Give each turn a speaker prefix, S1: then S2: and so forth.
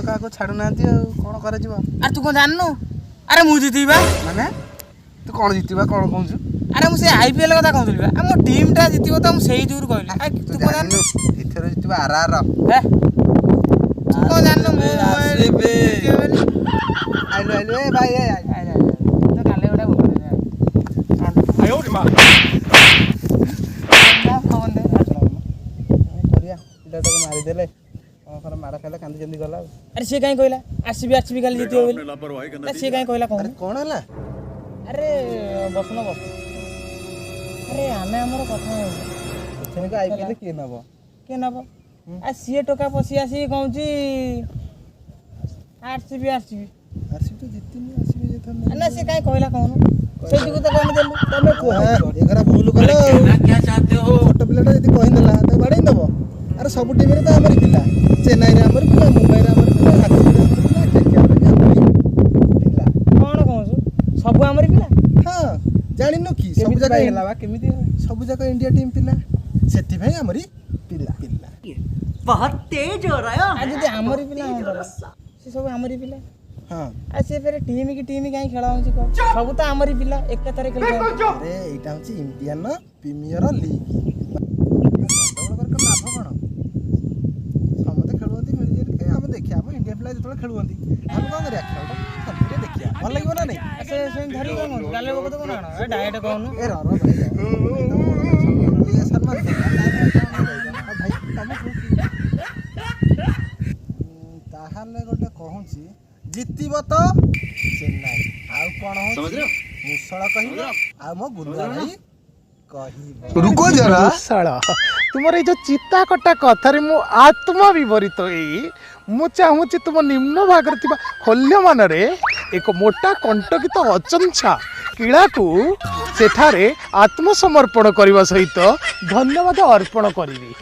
S1: କାହାକୁ ଛାଡୁନାହାନ୍ତି ଆଉ କଣ କରାଯିବ।
S2: ଆରେ ତୁ କଣ ଜାଣିନୁ? ଆରେ ମୁଁ ଜିତିବା
S1: ମାନେ ତୁ କଣ ଜିତିବା କଣ କହୁଛୁ?
S2: ଆରେ ମୁଁ ସେ ଆଇପିଏଲ କଥା କହୁଥିଲି ବା। ଆମ ଟିମ୍ ଟା ଜିତିବ ତ ମୁଁ ସେଇ ଯୋଗୁରୁ କହିଲି।
S1: ତୁ ଜାଣିନୁ ଏଥର ଜିତିବ ଆର
S2: ତୁ କଣ ଜାଣିନୁ? ମୁଁ
S1: ଆସିବେ ଆଇଲୁ ଆଇଲୁ ଏ ଭାଇ ଏ
S2: ତ କାଲି ଗୋଟେ ବୋଲୁନି
S1: କରିବା ପିଲାଟାକୁ ମାରିଦେଲେ କଣ ଖରା ମାଡ଼ ଖାଇଲେ କାନ୍ଦି କେମିତି ଗଲା ଆଉ।
S2: ଆରେ ସିଏ କାହିଁ କହିଲା ଆସିବି କାଲି ଜିତିବ ବୋଲି? ସିଏ କାହିଁ କହିଲା କଣ?
S1: କଣ ହେଲା?
S2: ଆରେ ବସୁନ ବସ। ଆରେ ଆମେ ଆମର କଥା ହଉଛୁ
S1: ଏଥରକ ଆଇପିଏଲ କିଏ ନବ?
S2: ଆ ସିଏ ଟୋକା ପଶି ଆସିକି କହୁଛି ଆସିବି
S1: ଆସିବି ତ ଜିତିନି ଆସିବି ଏଥର
S2: ନା ସିଏ କାହିଁ କହିଲା କହୁନୁ? ସେଇ ଯୋଗୁଁ ତ ଆମେ ଦେଲୁ।
S1: ତମେ କୁହ ଏଗୁରା ଭୁଲ କଲ ଆଉ। ଛୋଟ ପିଲାଟା ଯଦି କହିଦେଲା ତାକୁ ବାଡ଼େଇ ଦବ। ଆରେ ସବୁ ଟିମରେ ତ ଆମରି ପିଲା। ଚେନ୍ନାଇରେ ଆମରି ପିଲା, ମୁମ୍ବାଇରେ ଆମରି ପିଲା, ଆର୍‌ସିବିରେ ଆମରି ପିଲା, କେକେଆରରେ ବି ଆମରି ପିଲା।
S2: କଣ କହୁଛୁ? ସବୁ ଆମରି ପିଲା?
S1: ହଁ ଜାଣିନୁ କି ସବୁ ଯାକ ହେଲା ବା କେମିତି ସବୁ ଯାକ ଇଣ୍ଡିଆ ଟିମ୍ ପିଲା ସେଥିପାଇଁ ଆମରି ପିଲା ପିଲା
S2: ବହୁତ ତେଜ हो रहा है। ଯଦି ଆମରି ପିଲା ସେ ସବୁ ଆମରି ପିଲା।
S1: ହଁ
S2: ଆଉ ସେ ଫେରେ ଟିମ୍ କି ଟିମ୍ କାହିଁ ଖେଳ ହଉଛି କହ? ସବୁ ତ ଆମରି ପିଲା ଏକାଥରେ ଖେଳୁଛନ୍ତି।
S1: ଆରେ ଏଇଟା ହଉଛି ଇଣ୍ଡିଆନ ପ୍ରିମିୟର ଲିଗ୍। ଗଣ୍ଡଗୋଳ କରି ଲାଭ କଣ? ସମସ୍ତେ ଖେଳୁଛନ୍ତି ମିଳିଯିବେ ଆମେ ଦେଖିବା ଆମ ଇଣ୍ଡିଆ ପିଲା ଯେତେବେଳେ ଖେଳୁଛନ୍ତି ଆମେ କଣ କରିବା ଖେଳଟା ଶାନ୍ତିରେ ଦେଖିବା ଭଲ ଲାଗିବ ନା ନାଇଁ?
S2: ସେ ସେମିତି ଧରି କଣ ଗାଲେ ବକତ କଣ ଏ ଡାଇରେକ୍ଟ କହୁନୁ
S1: ଏ ର ଭାଇ ସମ୍ମାନ ଭାଇ ତାହେଲେ ଗୋଟେ କହୁଛି ଜିତିବ ତ ଚେନ୍ନାଇ ଆଉ କଣ ହଉଛି ମୁଷଳ କହିବ ଆଉ ମୋ ଗୁରୁଆ ଭାଇ କହିବ।
S3: रुको जरा साला तुमर ये जो चित्ता कटा कथारे मु आत्मा विवरित एई मु चाहूची तुम निम्न भाग हल्य मान रे एक मोटा कंटकित अचंछा किला को सेठारे आत्मसमर्पण करने सहित धन्यवाद अर्पण करी।